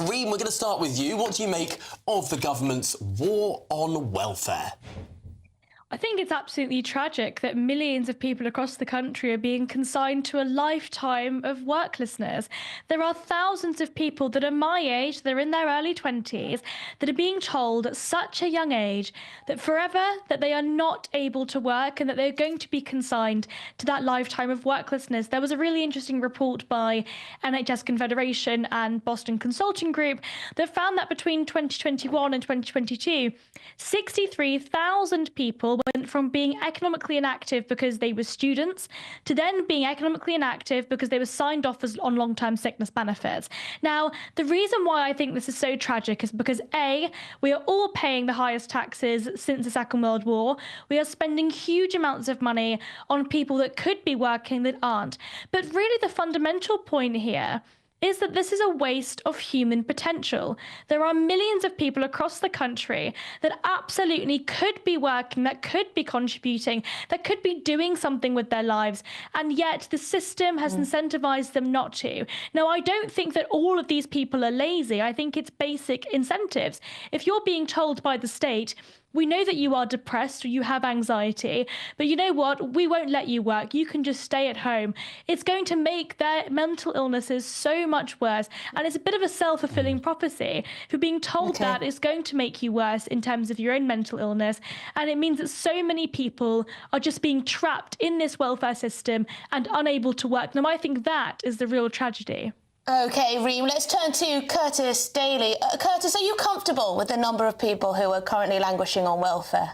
Reem, we're going to start with you. What do you make of the government's war on welfare? I think it's absolutely tragic that millions of people across the country are being consigned to a lifetime of worklessness. There are thousands of people that are my age, they're in their early 20s, that are being told at such a young age that forever that they are not able to work and that they're going to be consigned to that lifetime of worklessness. There was a really interesting report by NHS Confederation and Boston Consulting Group that found that between 2021 and 2022, 63,000 people went from being economically inactive because they were students to then being economically inactive because they were signed off on long-term sickness benefits. Now, the reason why I think this is so tragic is because A, we are all paying the highest taxes since the Second World War. We are spending huge amounts of money on people that could be working that aren't. But really the fundamental point here is that this is a waste of human potential. There are millions of people across the country that absolutely could be working, that could be contributing, that could be doing something with their lives, and yet the system has incentivized them not to. Now, I don't think that all of these people are lazy. I think it's basic incentives. If you're being told by the state, we know that you are depressed or you have anxiety, but you know what? We won't let you work. You can just stay at home. It's going to make their mental illnesses so much worse. And it's a bit of a self-fulfilling prophecy. If you're being told that, it's going to make you worse in terms of your own mental illness. And it means that so many people are just being trapped in this welfare system and unable to work. Now, I think that is the real tragedy. OK, Reem, let's turn to Curtis Daly. Curtis, are you comfortable with the number of people who are currently languishing on welfare?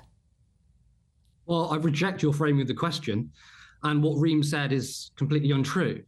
Well, I reject your framing of the question, and what Reem said is completely untrue.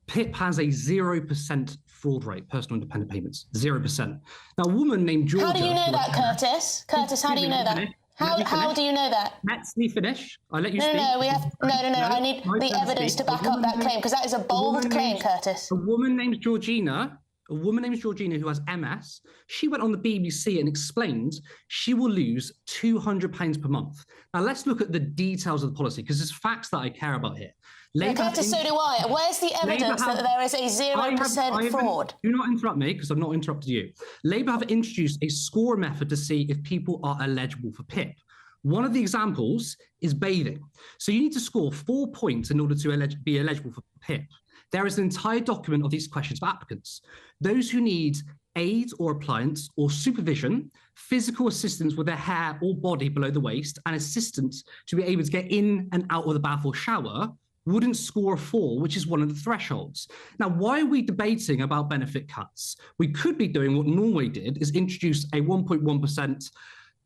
PIP has a 0% fraud rate, personal independent payments, 0%. Now, a woman named Georgia... How do you know that, Curtis? Curtis, how do you know that? How do you know that? Let me finish. I'll let you speak. No, I need the evidence to back up that claim, because that is a bold claim, Curtis. A woman named Georgina, who has MS, she went on the BBC and explained she will lose £200 per month. Now, let's look at the details of the policy, because there's facts that I care about here. Curtis, so do I. Where's the evidence that there is a 0% fraud? Do not interrupt me, because I've not interrupted you. Labour have introduced a score method to see if people are eligible for PIP. One of the examples is bathing. So you need to score 4 points in order to be eligible for PIP. There is an entire document of these questions for applicants. Those who need aid or appliance or supervision, physical assistance with their hair or body below the waist, and assistance to be able to get in and out of the bath or shower wouldn't score a 4, which is one of the thresholds. Now, why are we debating about benefit cuts? We could be doing what Norway did, is introduce a 1.1%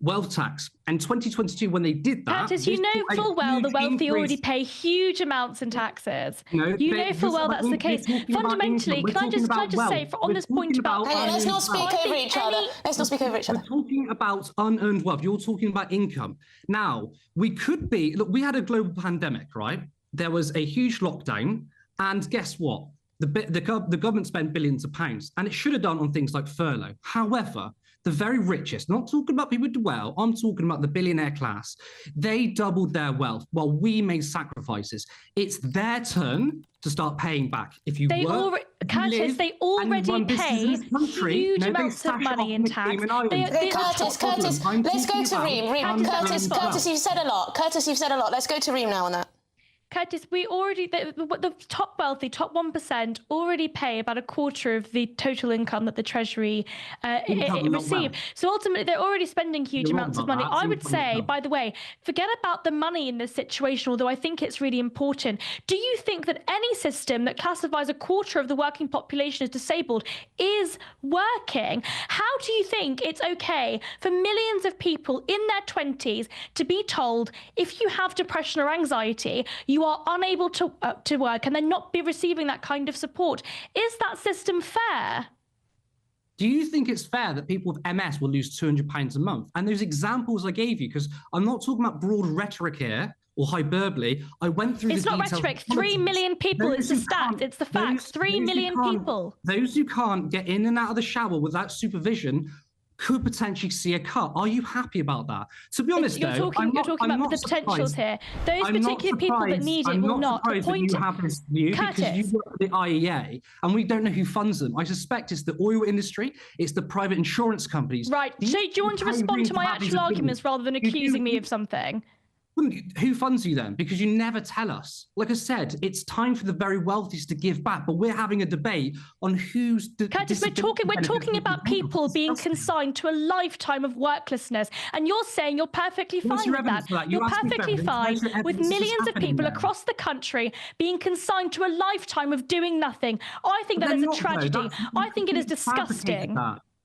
wealth tax. And 2022, when they did that... Curtis, you know full well the wealthy already pay huge amounts in taxes. You know full well that's the case. Fundamentally, can I just say, on this point about... Hang on, let's not speak over each other. Let's not speak over each other. We're talking about unearned wealth. You're talking about income. Now, we could be... Look, we had a global pandemic, right? There was a huge lockdown, and guess what? The government spent billions of pounds, and it should have done on things like furlough. However, the very richest, not talking about people who do well, I'm talking about the billionaire class, they doubled their wealth while we made sacrifices. It's their turn to start paying back. If you work, Curtis, they already pay huge amounts of money in tax. Curtis, let's go to Reem. Curtis, you've said a lot. Let's go to Reem now on that. Curtis, we already, the top wealthy, top 1% already pay about a quarter of the total income that the Treasury receive. So ultimately, they're already spending huge amounts of money. I would say, by the way, forget about the money in this situation, although I think it's really important. Do you think that any system that classifies a quarter of the working population as disabled is working? How do you think it's okay for millions of people in their 20s to be told, if you have depression or anxiety, you are unable to work and then not be receiving that kind of support? Is that system fair? Do you think it's fair that people with MS will lose £200 a month? And those examples I gave you, because I'm not talking about broad rhetoric here or hyperbole. I went through the details. It's not rhetoric. 3 million people is the stat. It's the facts. 3 million people. Those who can't get in and out of the shower without supervision could potentially see a cut. Are you happy about that? To be honest, you're talking about the potentials here. Those particular people that need it will not. The point that you have this view because you work for the IEA and we don't know who funds them. I suspect it's the oil industry, it's the private insurance companies. Right. So do you want to respond to my actual arguments rather than accusing me of something? Who funds you then? Because you never tell us. Like I said, it's time for the very wealthiest to give back, but we're having a debate on who's... Curtis, we're talking about people being consigned to a lifetime of worklessness, and you're saying you're perfectly fine with that. You're perfectly fine with millions of people across the country being consigned to a lifetime of doing nothing. I think that is a tragedy. I think it is disgusting.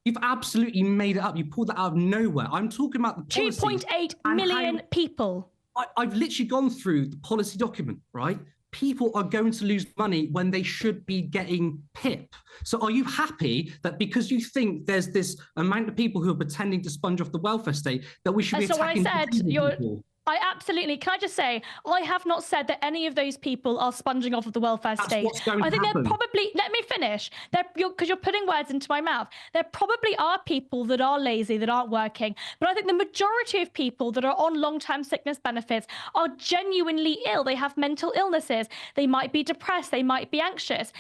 You've absolutely made it up. You pulled that out of nowhere. I'm talking about the policies. 2.8 million people. I've literally gone through the policy document, right? People are going to lose money when they should be getting PIP. So are you happy that because you think there's this amount of people who are pretending to sponge off the welfare state that we should be attacking people? I absolutely, can I just say, I have not said that any of those people are sponging off of the welfare state. I think they're probably, let me finish, because you're putting words into my mouth. There probably are people that are lazy, that aren't working, but I think the majority of people that are on long-term sickness benefits are genuinely ill. They have mental illnesses. They might be depressed. They might be anxious.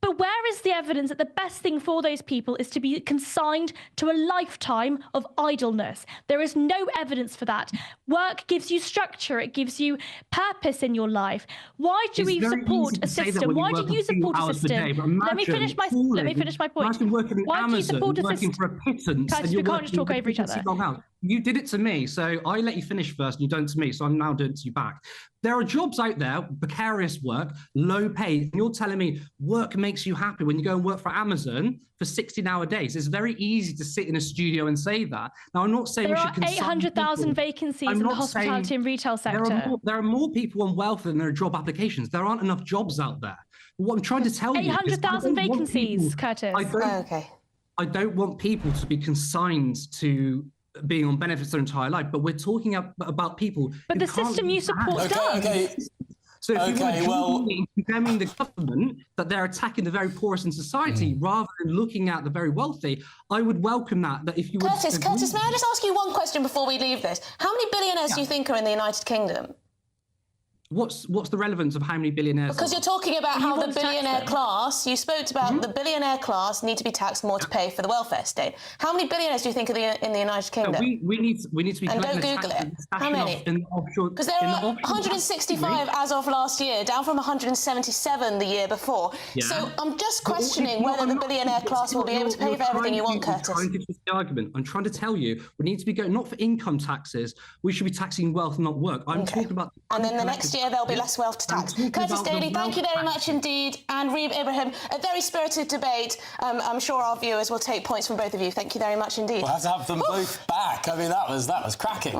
But where is the evidence that the best thing for those people is to be consigned to a lifetime of idleness? There is no evidence for that. Work gives you structure. It gives you purpose in your life. Why do we support a system? Why do you support a system? Let me finish my point. Why do you support a system? For a pittance, Curtis, we can't just talk over each other. You did it to me, so I let you finish first, and you done it to me, so I'm now doing it to you back. There are jobs out there, precarious work, low pay, and you're telling me work makes you happy when you go and work for Amazon for 16-hour days. It's very easy to sit in a studio and say that. Now, I'm not saying there are 800,000 vacancies in the hospitality and retail sector. There are more people on welfare than there are job applications. There aren't enough jobs out there. What I'm trying to tell you is 800,000 vacancies, Curtis. I don't want people to be consigned to being on benefits their entire life, but we're talking about people. But the system you support does. So if you were condemning the government that they're attacking the very poorest in society rather than looking at the very wealthy, I would welcome that. That if you Curtis, may I just ask you one question before we leave this? How many billionaires do you think are in the United Kingdom? What's the relevance of how many billionaires? Because you're talking about how the billionaire class, you spoke about the billionaire class need to be taxed more to pay for the welfare state. How many billionaires do you think are in the United Kingdom? We need to be. And don't Google it. How many? Because there are 165 as of last year, down from 177 the year before. Yeah. So I'm just questioning whether the billionaire class will be able to pay for everything you want, Curtis. I'm trying to tell you, we need to be going not for income taxes. We should be taxing wealth, not work. I'm talking about. And then the next year there'll be less wealth to tax. Curtis Daly, thank you very much indeed. And Reem, Ibrahim, a very spirited debate. I'm sure our viewers will take points from both of you. Thank you very much indeed. We'll have to have them both back. I mean, that was cracking.